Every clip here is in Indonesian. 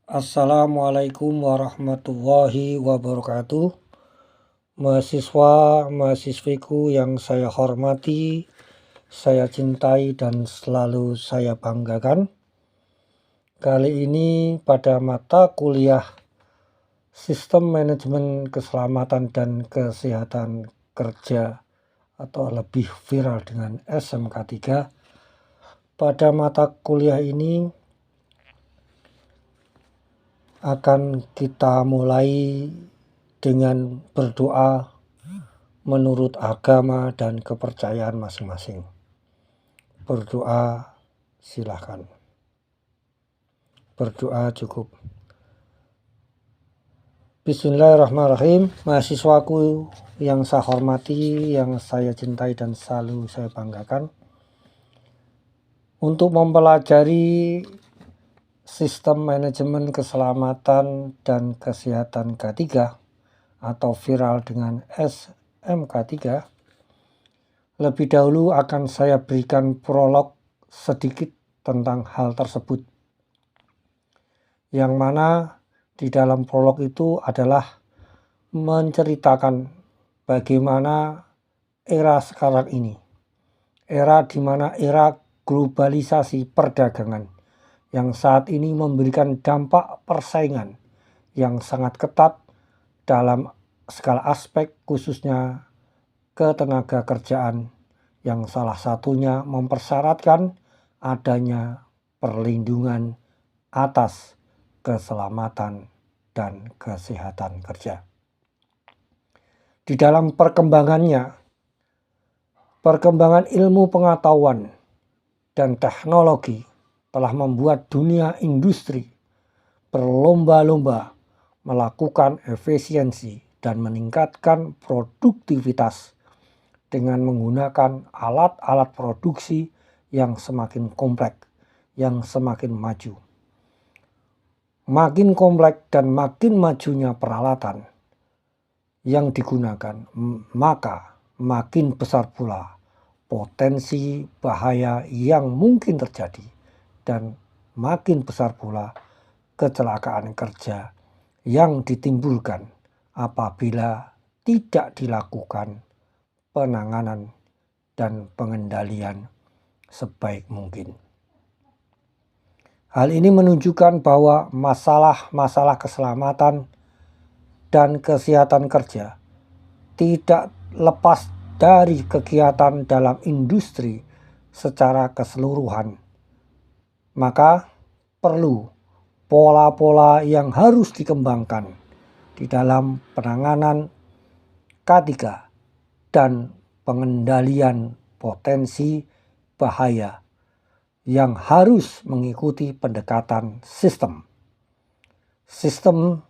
Assalamualaikum warahmatullahi wabarakatuh. Mahasiswa-mahasiswiku yang saya hormati, saya cintai dan selalu saya banggakan. Kali ini pada mata kuliah Sistem Manajemen Keselamatan dan Kesehatan Kerja atau lebih viral dengan SMK 3. Pada mata kuliah ini akan kita mulai dengan berdoa menurut agama dan kepercayaan masing-masing. Berdoa silahkan. Berdoa cukup. Bismillahirrahmanirrahim. Mahasiswaku yang saya hormati, yang saya cintai dan selalu saya banggakan. Untuk mempelajari Sistem Manajemen Keselamatan dan Kesehatan K3 atau viral dengan SMK 3, lebih dahulu akan saya berikan prolog sedikit tentang hal tersebut. Yang mana di dalam prolog itu adalah menceritakan bagaimana era sekarang ini. Era di mana era globalisasi perdagangan yang saat ini memberikan dampak persaingan yang sangat ketat dalam segala aspek, khususnya ketenaga kerjaan, yang salah satunya mempersyaratkan adanya perlindungan atas keselamatan dan kesehatan kerja. Di dalam perkembangan ilmu pengetahuan dan teknologi telah membuat dunia industri berlomba-lomba melakukan efisiensi dan meningkatkan produktivitas dengan menggunakan alat-alat produksi yang semakin kompleks, yang semakin maju. Makin kompleks dan makin majunya peralatan yang digunakan, maka makin besar pula potensi bahaya yang mungkin terjadi dan makin besar pula kecelakaan kerja yang ditimbulkan apabila tidak dilakukan penanganan dan pengendalian sebaik mungkin. Hal ini menunjukkan bahwa masalah-masalah keselamatan dan kesehatan kerja tidak lepas dari kegiatan dalam industri secara keseluruhan. Maka perlu pola-pola yang harus dikembangkan di dalam penanganan K3 dan pengendalian potensi bahaya yang harus mengikuti pendekatan sistem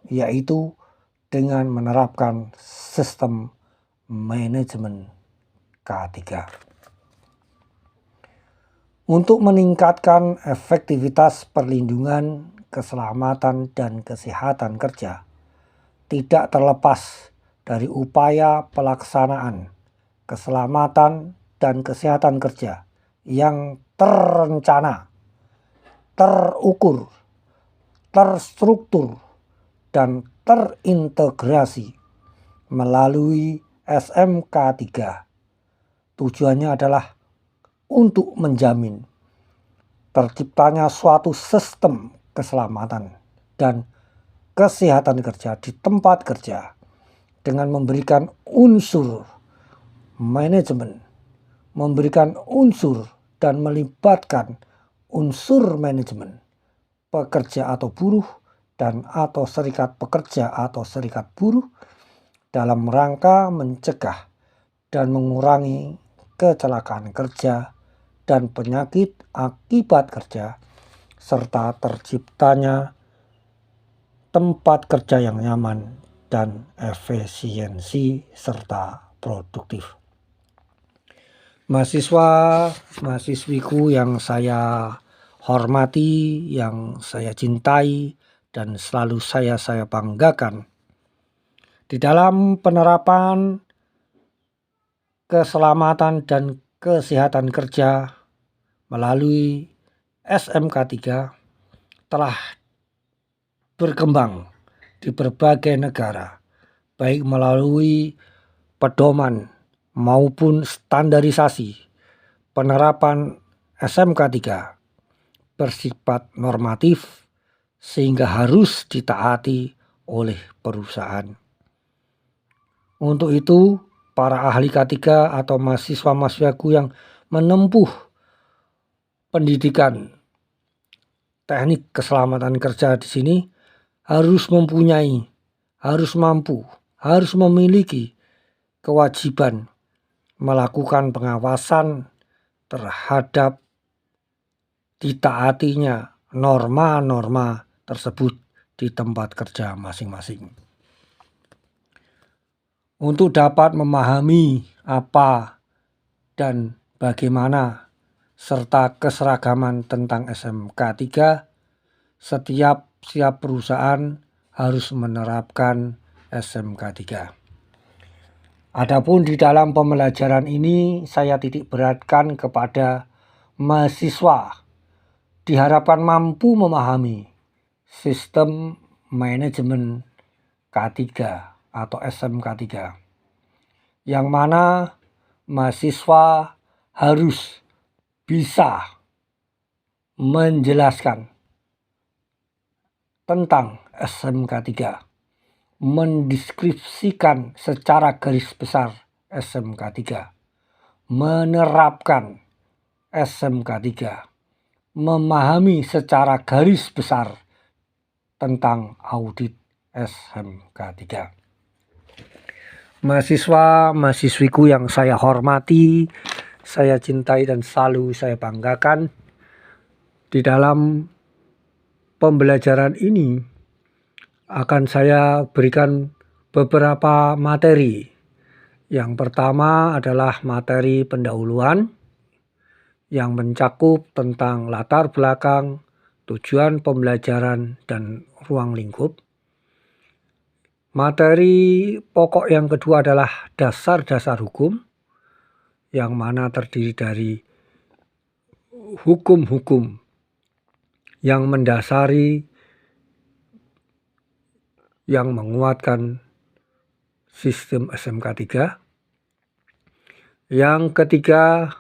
yaitu dengan menerapkan sistem manajemen K3. Untuk meningkatkan efektivitas perlindungan, keselamatan dan kesehatan kerja tidak terlepas dari upaya pelaksanaan keselamatan dan kesehatan kerja yang terencana, terukur, terstruktur, dan terintegrasi melalui SMK 3. Tujuannya adalah untuk menjamin terciptanya suatu sistem keselamatan dan kesehatan kerja di tempat kerja dengan memberikan unsur manajemen, memberikan unsur dan melibatkan unsur manajemen, pekerja atau buruh dan atau serikat pekerja atau serikat buruh dalam rangka mencegah dan mengurangi kecelakaan kerja dan penyakit akibat kerja serta terciptanya tempat kerja yang nyaman dan efisiensi serta produktif. Mahasiswa-mahasiswiku yang saya hormati, yang saya cintai dan selalu saya banggakan. Di dalam penerapan keselamatan dan kesehatan kerja melalui SMK 3 telah berkembang di berbagai negara, baik melalui pedoman maupun standarisasi. Penerapan SMK 3 bersifat normatif sehingga harus ditaati oleh perusahaan. Untuk itu, para ahli K3 atau mahasiswa-mahasiswaku yang menempuh pendidikan teknik keselamatan kerja di sini harus mampu, harus memiliki kewajiban melakukan pengawasan terhadap ditaatinya norma-norma tersebut di tempat kerja masing-masing. Untuk dapat memahami apa dan bagaimana serta keseragaman tentang SMK 3, setiap perusahaan harus menerapkan SMK 3. Adapun di dalam pembelajaran ini saya titik beratkan kepada mahasiswa diharapkan mampu memahami sistem manajemen K3 atau SMK 3, yang mana mahasiswa harus bisa menjelaskan tentang SMK 3, mendeskripsikan secara garis besar SMK 3, menerapkan SMK 3, memahami secara garis besar tentang audit SMK 3. Mahasiswa-mahasiswiku yang saya hormati, saya cintai dan selalu saya banggakan, di dalam pembelajaran ini akan saya berikan beberapa materi. Yang pertama adalah materi pendahuluan yang mencakup tentang latar belakang, tujuan pembelajaran, dan ruang lingkup. Materi pokok yang kedua adalah dasar-dasar hukum, yang mana terdiri dari hukum-hukum yang mendasari, yang menguatkan sistem SMK 3. Yang ketiga,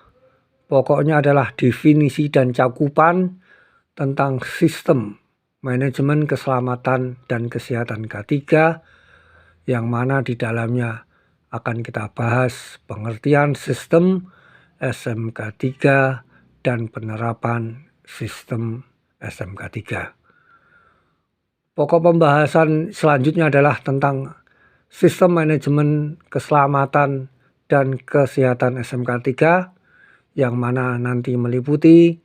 pokoknya adalah definisi dan cakupan tentang sistem manajemen keselamatan dan kesehatan K3, yang mana di dalamnya akan kita bahas pengertian sistem SMK 3 dan penerapan sistem SMK 3. Pokok pembahasan selanjutnya adalah tentang sistem manajemen keselamatan dan kesehatan SMK 3, yang mana nanti meliputi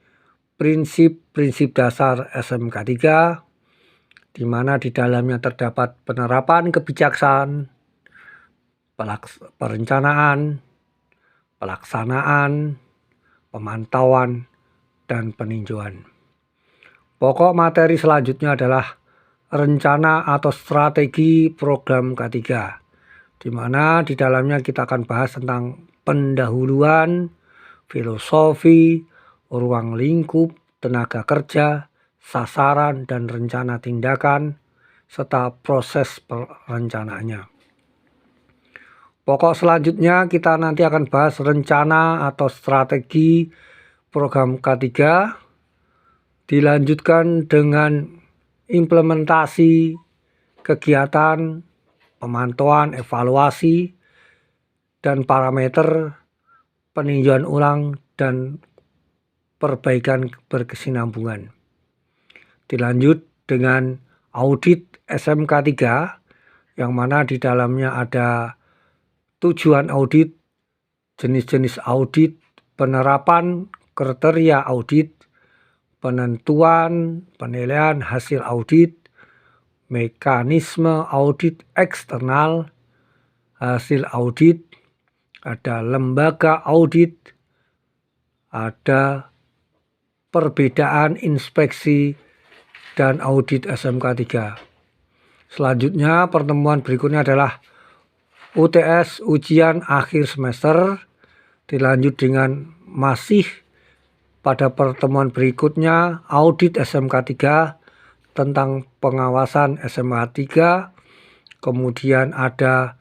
prinsip-prinsip dasar SMK 3, di mana di dalamnya terdapat penerapan kebijaksanaan, perencanaan, pelaksanaan, pemantauan, dan peninjauan. Pokok materi selanjutnya adalah rencana atau strategi program K3, di mana di dalamnya kita akan bahas tentang pendahuluan, filosofi, ruang lingkup, tenaga kerja, sasaran dan rencana tindakan, serta proses perencanaannya. Pokok selanjutnya kita nanti akan bahas rencana atau strategi program K3, dilanjutkan dengan implementasi kegiatan, pemantauan, evaluasi, dan parameter peninjauan ulang dan perbaikan berkesinambungan. Dilanjut dengan audit SMK 3, yang mana di dalamnya ada tujuan audit, jenis-jenis audit, penerapan kriteria audit, penentuan penilaian hasil audit, mekanisme audit eksternal, hasil audit, ada lembaga audit, ada perbedaan inspeksi dan audit SMK 3. Selanjutnya pertemuan berikutnya adalah UTS, ujian akhir semester. Dilanjut dengan masih pada pertemuan berikutnya audit SMK 3 tentang pengawasan SMA 3, kemudian ada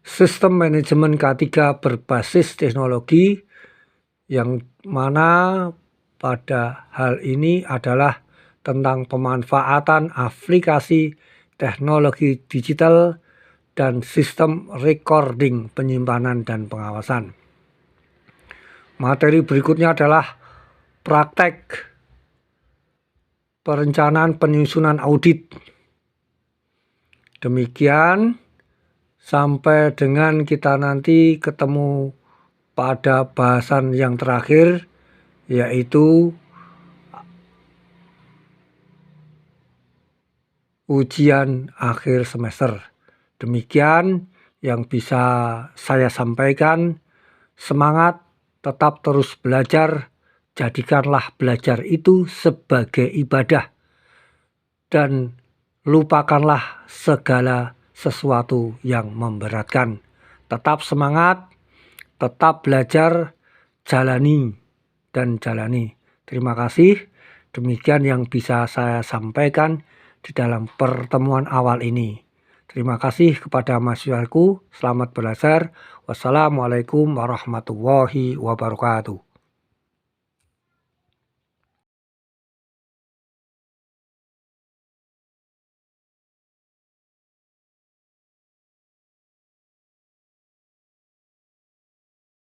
sistem manajemen K3 berbasis teknologi, yang mana pada hal ini adalah tentang pemanfaatan aplikasi teknologi digital dan sistem recording, penyimpanan dan pengawasan. Materi berikutnya adalah praktek perencanaan penyusunan audit. Demikian sampai dengan kita nanti ketemu pada bahasan yang terakhir, yaitu ujian akhir semester. Demikian yang bisa saya sampaikan. Semangat, tetap terus belajar, jadikanlah belajar itu sebagai ibadah, dan lupakanlah segala sesuatu yang memberatkan. Tetap semangat, tetap belajar, jalani dan jalani. Terima kasih. Demikian yang bisa saya sampaikan di dalam pertemuan awal ini. Terima kasih kepada mahasiswaku. Selamat belajar. Wassalamualaikum warahmatullahi wabarakatuh.